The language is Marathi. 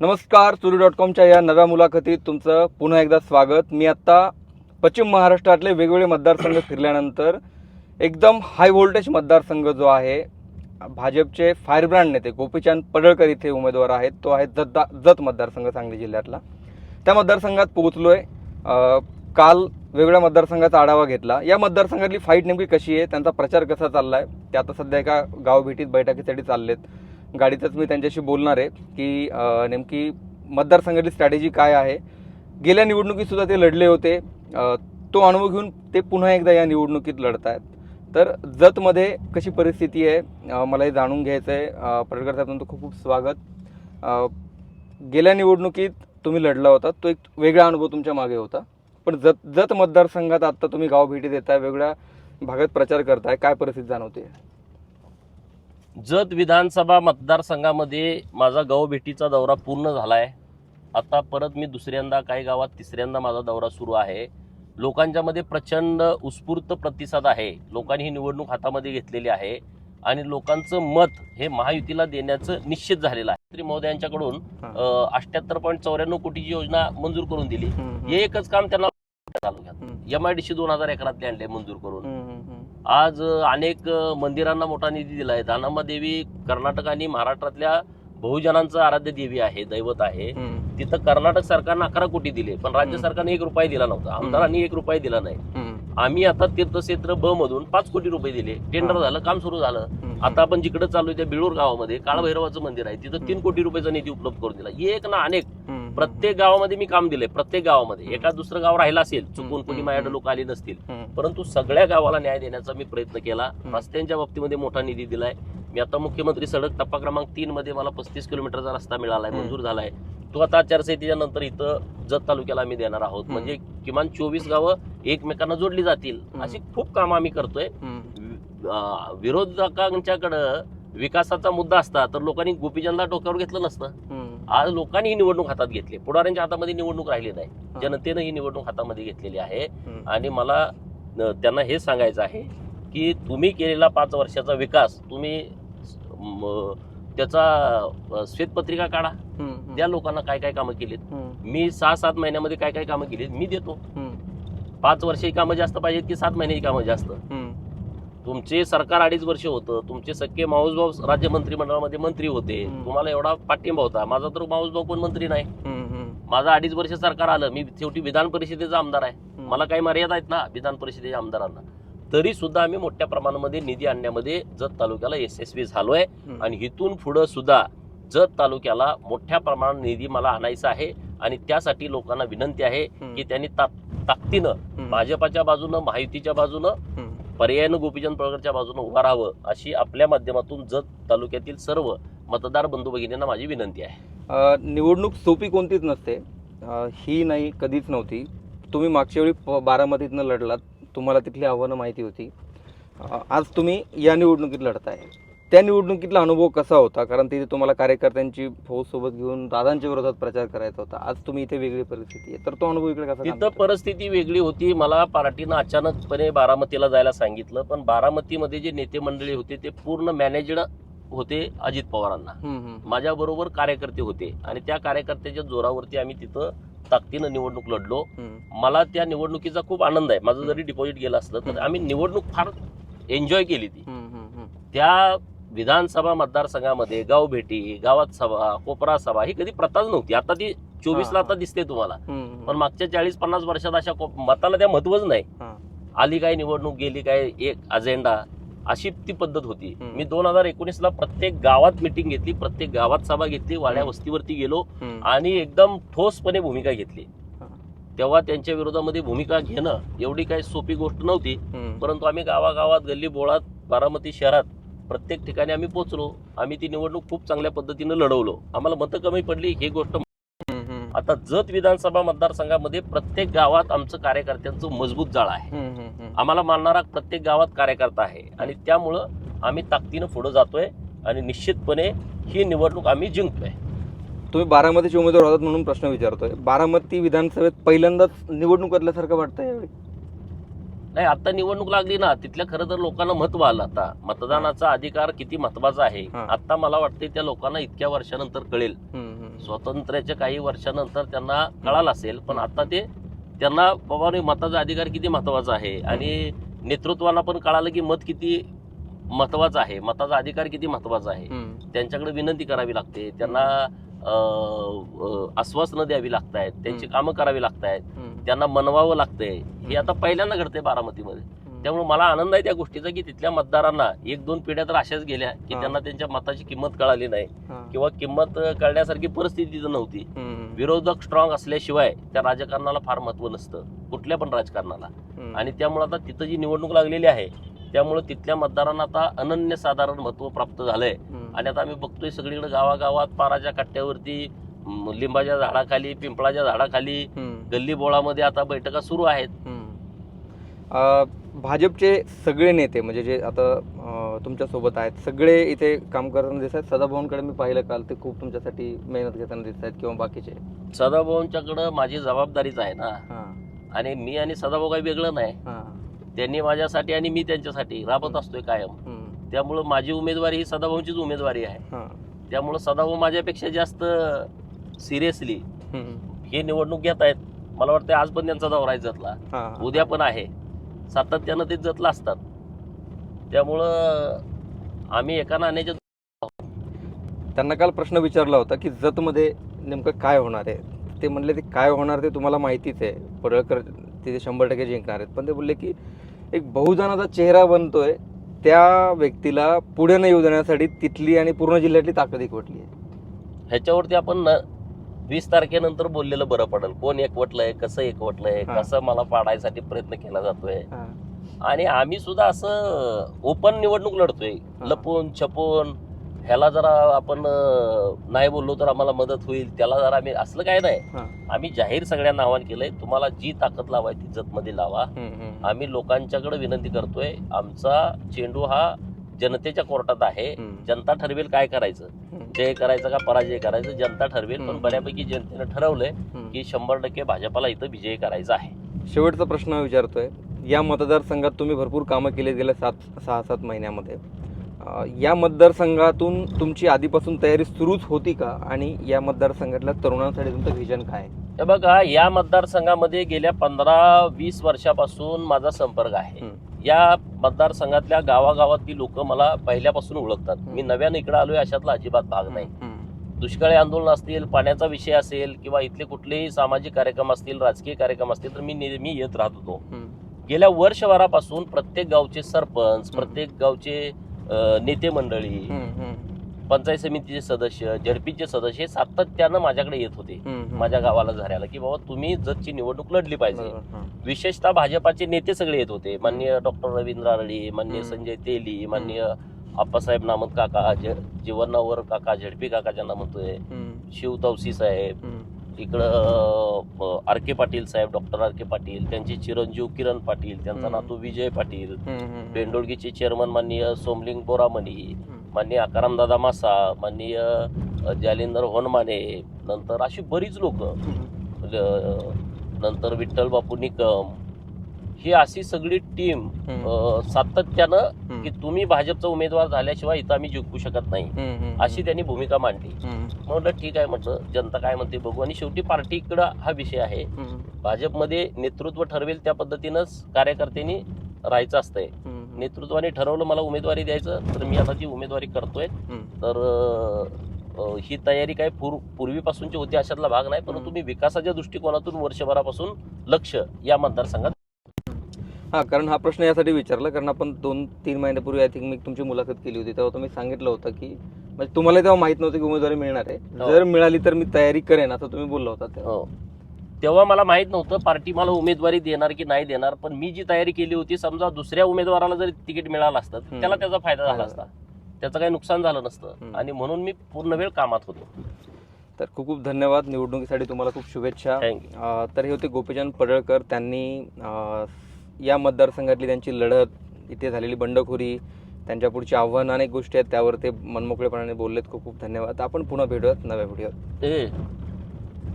नमस्कार, सुरू.com या नव्या मुलाखतीत तुमचं पुन्हा एकदा स्वागत. मी आत्ता पश्चिम महाराष्ट्रातले वेगवेगळे मतदारसंघ फिरल्यानंतर एकदम हाय व्होल्टेज मतदारसंघ जो आहे, भाजपचे फायरब्रँड नेते गोपीचंद पडळकर इथे उमेदवार आहेत, तो आहे जत मतदारसंघ, सांगली जिल्ह्यातला. त्या मतदारसंघात पोहोचलोय. काल वेगवेगळ्या मतदारसंघाचा आढावा घेतला. या मतदारसंघातली फाईट नेमकी कशी आहे, त्यांचा प्रचार कसा चाललाय, ते आता सध्या एका गावभेटीत बैठकीसाठी चाललेत. गाडीतच मी त्यांच्याशी बोलणार आहे की नेमकी मतदारसंघातली स्ट्रॅटेजी काय आहे. गेल्या निवडणुकीत सुद्धा ते लढले होते, तो अनुभव घेऊन ते पुन्हा एकदा या निवडणुकीत लढत आहेत. तर जतमध्ये कशी परिस्थिती आहे मला हे जाणून घ्यायचं आहे. पडळकर साहेब, तुमचं खूप खूप स्वागत. गेल्या निवडणुकीत तुम्ही लढला होता, तो एक वेगळा अनुभव तुमच्या मागे होता. पण जत मतदारसंघात आता तुम्ही गावभेटी देताय, वेगळ्या भागात प्रचार करताय, काय परिस्थिती जाणवते? जत विधानसभा मतदारसंघामध्ये माझा गावभेटीचा दौरा पूर्ण झालाय. आता परत मी दुसऱ्यांदा, काही गावात तिसऱ्यांदा माझा दौरा सुरू आहे. लोकांच्या मध्ये प्रचंड उत्स्फूर्त प्रतिसाद आहे. लोकांनी ही निवडणूक हातामध्ये घेतलेली आहे आणि लोकांचं मत हे महायुतीला देण्याचं निश्चित झालेलं आहे. मंत्री महोदयांच्याकडून 78.94 कोटीची योजना मंजूर करून दिली. हे एकच काम त्यांना तालुक्यात MIDC 2000 एकरातले आणले मंजूर करून. आज अनेक मंदिरांना मोठा निधी दिलाय. दानम्मा देवी कर्नाटक आणि महाराष्ट्रातल्या बहुजनांचं आराध्य देवी आहे, दैवत आहे. तिथं कर्नाटक सरकारनं 11 कोटी दिले, पण राज्य सरकारने 1 रुपया दिला नव्हता. आमदारांनी 1 रुपया दिला नाही. आम्ही आता तीर्थक्षेत्र ब मधून 5 कोटी रुपये दिले. टेंडर झालं, काम सुरू झालं. आता आपण जिकडे चालू त्या बिळूर गावामध्ये काळभैरवाचं मंदिर आहे, तिथं 3 कोटी रुपयाचा निधी उपलब्ध करून दिला. एक ना अनेक प्रत्येक गावामध्ये मी काम दिलंय. प्रत्येक गावामध्ये एका दुसरं गाव राहिलं असेल, चुकून कोणी माझ्याकडे लोक आले नसतील, परंतु सगळ्या गावाला न्याय देण्याचा मी प्रयत्न केला. रस्त्यांच्या बाबतीमध्ये मोठा निधी दिलाय. मी आता मुख्यमंत्री सडक टप्पा क्रमांक 3 मध्ये मला 35 किलोमीटरचा रस्ता मिळालाय, मंजूर झालाय. तो आता आचारसंहितेच्या नंतर इथं जत तालुक्याला आम्ही देणार आहोत. म्हणजे किमान 24 गावं एकमेकांना जोडली जातील. अशी खूप कामं आम्ही करतोय. विरोधकांच्याकडं विकासाचा मुद्दा असता तर लोकांनी गोपीचंदला डोक्यावर घेतलं नसतं. आज लोकांनी ही निवडणूक हातात घेतली. पुढाऱ्यांच्या हातामध्ये निवडणूक राहिली नाही, जनतेनं ही निवडणूक हातामध्ये घेतलेली आहे. आणि मला त्यांना हे सांगायचं आहे की तुम्ही केलेला 5 वर्षाचा विकास, तुम्ही त्याचा श्वेतपत्रिका काढा, त्या लोकांना काय काय कामं केलीत. मी 6-7 महिन्यामध्ये काय काय कामं केलीत मी देतो. 5 वर्षाची कामं जास्त पाहिजेत की 7 महिन्याची कामं जास्त? तुमचे सरकार 2.5 वर्ष होतं. तुमचे सख्खे माऊसभाऊ राज्य मंत्रिमंडळामध्ये मंत्री होते, तुम्हाला एवढा पाठिंबा होता. माझा तर माऊसभाऊ कोण मंत्री नाही. माझं 2.5 वर्ष सरकार आलं, मी शेवटी विधान परिषदेचा आमदार आहे. मला काही मर्यादा आहेत ना विधान परिषदेच्या आमदारांना. तरी सुद्धा आम्ही मोठ्या प्रमाणामध्ये निधी आणण्यामध्ये जत तालुक्याला यशस्वी झालोय. आणि इथून पुढे सुद्धा जत तालुक्याला मोठ्या प्रमाणात निधी मला आणायचा आहे. आणि त्यासाठी लोकांना विनंती आहे की त्यांनी ताकदीनं भाजपाच्या बाजूनं, महायुतीच्या बाजूनं, पर्यायानं गोपीचंद पडळकरच्या बाजूनं उभा राहावं, अशी आपल्या माध्यमातून जत तालुक्यातील सर्व मतदार बंधू भगिनींना माझी विनंती आहे. निवडणूक सोपी कोणतीच नसते, ही नाही, कधीच नव्हती. तुम्ही मागच्या वेळी बारामतीतनं लढलात, तुम्हाला तिथली आव्हानं माहिती होती. आज तुम्ही या निवडणुकीत लढताय. त्या निवडणुकीतला अनुभव कसा होता? कारण तिथे तुम्हाला कार्यकर्त्यांची फौज सोबत घेऊन दादांच्या विरोधात प्रचार करायचा होता. आज तुम्ही इथे वेगळी परिस्थिती आहे, तर तो अनुभव इकडे कसा? तिथं परिस्थिती वेगळी होती. मला पार्टीनं अचानकपणे बारामतीला जायला सांगितलं, पण बारामतीमध्ये जे नेते मंडळी होते ते पूर्ण मॅनेजड होते अजित पवारांना. माझ्या बरोबर कार्यकर्ते होते आणि त्या कार्यकर्त्याच्या जोरावरती आम्ही तिथं ताकदीनं निवडणूक लढलो. मला त्या निवडणुकीचा खूप आनंद आहे. माझं जरी डिपॉझिट गेलं असलं तर आम्ही निवडणूक फार एन्जॉय केली ती. त्या विधानसभा मतदारसंघामध्ये गावभेटी, गावात सभा, कोपरा सभा ही कधी प्रथाच नव्हती. आता ती 24ला आता दिसते तुम्हाला, पण मागच्या 40-50 वर्षात अशा मताला त्या महत्वच नाही. आली काय निवडणूक, गेली काय एक अजेंडा, अशी ती पद्धत होती. मी 2019ला प्रत्येक गावात मिटिंग घेतली, प्रत्येक गावात सभा घेतली, वाड्या वस्तीवरती गेलो आणि एकदम ठोसपणे भूमिका घेतली. तेव्हा त्यांच्या विरोधामध्ये भूमिका घेणं एवढी काही सोपी गोष्ट नव्हती. परंतु आम्ही गावागावात, गल्ली बोळात, बारामती शहरात प्रत्येक ठिकाणी आम्ही पोहोचलो. आम्ही ती निवडणूक खूप चांगल्या पद्धतीनं लढवलो. आम्हाला मतं कमी पडली ही गोष्ट. आता जत विधानसभा मतदारसंघामध्ये प्रत्येक गावात आमचं कार्यकर्त्यांचं मजबूत जाळ आहे. आम्हाला मानणारा प्रत्येक गावात कार्यकर्ता आहे आणि त्यामुळं आम्ही ताकदीनं पुढे जातोय आणि निश्चितपणे ही निवडणूक आम्ही जिंकतोय. तुम्ही बारामतीचे उमेदवार होतात म्हणून प्रश्न विचारतोय. बारामती विधानसभेत पहिल्यांदाच निवडणूक असल्यासारखं वाटतं यावेळी? नाही, आता निवडणूक लागली ना, तिथल्या खरं तर लोकांना महत्व आलं. आता मतदानाचा अधिकार किती महत्वाचा आहे आता मला वाटते त्या लोकांना इतक्या वर्षानंतर कळेल स्वातंत्र्याच्या काही वर्षानंतर त्यांना कळालं असेल, पण आता ते त्यांना बाबा मताचा अधिकार किती महत्वाचा आहे आणि नेतृत्वाला पण कळालं की मत किती महत्वाचं आहे, मताचा अधिकार किती महत्वाचा आहे. त्यांच्याकडे विनंती करावी लागते, त्यांना आश्वासनं द्यावी लागतायत, त्यांची कामं करावी लागतायत, त्यांना मनवावं लागतंय. हे आता पहिल्यांदा घडतंय बारामतीमध्ये. त्यामुळे मला आनंद आहे त्या गोष्टीचा की तिथल्या मतदारांना 1-2 पिढ्या तर अशाच गेल्या की त्यांना त्यांच्या मताची किंमत कळाली नाही किंवा किंमत कळण्यासारखी परिस्थिती तिथं नव्हती. विरोधक स्ट्रॉंग असल्याशिवाय त्या राजकारणाला फार महत्व नसतं, कुठल्या पण राजकारणाला. आणि त्यामुळे आता तिथं जी निवडणूक लागलेली आहे त्यामुळे तिथल्या मतदारांना आता अनन्यसाधारण महत्व प्राप्त झालंय. आणि आता आम्ही बघतोय सगळीकडे गावागावात पाराच्या कट्ट्यावरती, लिंबाच्या झाडाखाली, पिंपळाच्या झाडाखाली, गल्ली बोळामध्ये आता बैठका सुरू आहेत. भाजपचे सगळे नेते म्हणजे जे आता तुमच्या सोबत आहेत सगळे इथे काम करताना दिसत आहेत. सदाभाऊंकडे मी पाहिलं काल, ते खूप तुमच्यासाठी मेहनत घेताना दिसत आहेत किंवा बाकीचे. सदाभाऊंच्याकडं माझी जबाबदारीच आहे ना. आणि मी आणि सदाभाऊ काही वेगळं नाही. त्यांनी माझ्यासाठी आणि मी त्यांच्यासाठी राबत असतोय कायम. त्यामुळं माझी उमेदवारी ही सदाभाऊंचीच उमेदवारी आहे. त्यामुळं सदाभाऊ माझ्यापेक्षा जास्त सिरियसली हे निवडणूक घेत आहेत. मला वाटतं आज पण त्यांचा दौरा आहे जतला, उद्या पण आहे, सातत्यानं ते जतला असतात. त्यामुळं आम्ही एका नाण्याच्या. त्यांना काल प्रश्न विचारला होता की जतमध्ये नेमकं काय होणार आहे. ते म्हणले ते काय होणार ते तुम्हाला माहितीच आहे, पडळकर तिथे 100% जिंकणार आहेत. पण ते बोलले की एक बहुजनाचा चेहरा बनतोय, त्या व्यक्तीला पुढे न येऊ देण्यासाठी तिथली आणि पूर्ण जिल्ह्यातली ताकद एकवटली आहे. ह्याच्यावरती आपण 20 तारखेनंतर बोललेलं बरं पडेल. कोण एकवटलंय, कसं एकवटलंय, कसं मला पाडायसाठी प्रयत्न केला जातोय. आणि आम्ही सुद्धा असं ओपन निवडणूक लढतोय, लपून छपून. ह्याला जरा आपण नाही बोललो तर आम्हाला मदत होईल, त्याला जरा आम्ही असलं काय नाही. आम्ही जाहीर सगळ्यांना आवाहन केलंय, तुम्हाला जी ताकद लावायची जतमध्ये लावा. आम्ही लोकांच्याकडे विनंती करतोय, आमचा चेंडू हा जनतेच्या कोर्टात आहे. जनता ठरवेल काय करायचं, जय करायचं का पराजय करायचं, जनता ठरवेल. पण बऱ्यापैकी जनतेनं ठरवलंय की 100% भाजपाला इथं विजय करायचा आहे. शेवटचा प्रश्न विचारतोय, या मतदारसंघात तुम्ही भरपूर कामं केली गेल्या 6-7 महिन्यामध्ये. या मतदारसंघातून तुमची आधीपासून तयारी सुरूच होती का, आणि या मतदारसंघातल्या तरुणांसाठी तुमचं व्हिजन काय? हे बघा, या मतदारसंघामध्ये गेल्या 15-20 वर्षापासून माझा संपर्क आहे. या मतदारसंघातल्या गावागावातली लोक मला पहिल्यापासून ओळखतात. मी नव्यानं इकडे आलोय अशातला अजिबात भाग नाही. दुष्काळी आंदोलन असतील, पाण्याचा विषय असेल किंवा इथले कुठलेही सामाजिक कार्यक्रम असतील, राजकीय कार्यक्रम असतील, तर मी नेहमी येत राहत होतो. गेल्या वर्षभरापासून प्रत्येक गावचे सरपंच, प्रत्येक गावचे नेते मंडळी, पंचायत समितीचे सदस्य, झडपीचे सदस्य हे सातत्यानं माझ्याकडे येत होते माझ्या गावाला झऱ्याला की बाबा तुम्ही जतची निवडणूक लढली पाहिजे. विशेषतः भाजपाचे नेते सगळे येत होते, माननीय डॉक्टर रवींद्र आरळी, माननीय संजय तेली, माननीय आप्पासाहेब नामत काका, जीवनावर काका, झडपी काका ज्यांना म्हणतोय, शिव तवसी साहेब, इकडं आर के पाटील साहेब, डॉक्टर आर के पाटील, त्यांचे चिरंजीव किरण पाटील, त्यांचा नातू विजय पाटील, बेंडोळगीचे चेअरमन माननीय सोमलिंग बोरामणी, माननीय आकारामदादा मासा, माननीय जालिंदर होनमाने, नंतर अशी बरीच लोक, नंतर विठ्ठल बापू निकम, ही अशी सगळी टीम सातत्यानं की तुम्ही भाजपचा उमेदवार झाल्याशिवाय इथं आम्ही जिंकू शकत नाही अशी त्यांनी भूमिका मांडली. म्हटलं ठीक आहे, म्हटलं जनता काय म्हणते बघू. आणि शेवटी पार्टीकडं हा विषय आहे. भाजपमध्ये नेतृत्व ठरवेल त्या पद्धतीनंच कार्यकर्त्यांनी राहायचं असतंय. नेतृत्वाने ठरवलं मला उमेदवारी द्यायचं, तर मी आता ती उमेदवारी करतोय. तर ही तयारी काय पूर्वीपासूनची होती अशातला भाग नाही, परंतु मी विकासाच्या दृष्टिकोनातून वर्षभरापासून लक्ष या मतदारसंघात. कारण हा प्रश्न यासाठी विचारला कारण आपण 2-3 महिन्यापूर्वी आय थिंक मी तुमची मुलाखत केली होती, तेव्हा तुम्ही सांगितलं होतं की म्हणजे तुम्हाला तेव्हा माहित नव्हतं की उमेदवारी मिळणार आहे. जर मिळाली तर मी तयारी करेन असं तुम्ही बोलला होता. तेव्हा मला माहित नव्हतं पार्टी मला उमेदवारी देणार की नाही देणार, पण मी जी तयारी केली होती, समजा दुसऱ्या उमेदवाराला जरी तिकीट मिळालं असतं त्याला त्याचा फायदा झाला असता, त्याचं काही नुकसान झालं नसतं. आणि म्हणून मी पूर्ण वेळ कामात होतो. तर खूप खूप धन्यवाद. निवडणुकीसाठी तुम्हाला खूप शुभेच्छा. तर हे होते गोपीचंद पडळकर. त्यांनी या मतदारसंघातली त्यांची लढत, इथे झालेली बंडखोरी, त्यांच्या पुढची आव्हानं अनेक गोष्टी आहेत त्यावर ते मनमोकळेपणाने बोललेत. खूप खूप धन्यवाद. आपण पुन्हा भेटूयात नव्या व्हिडिओत.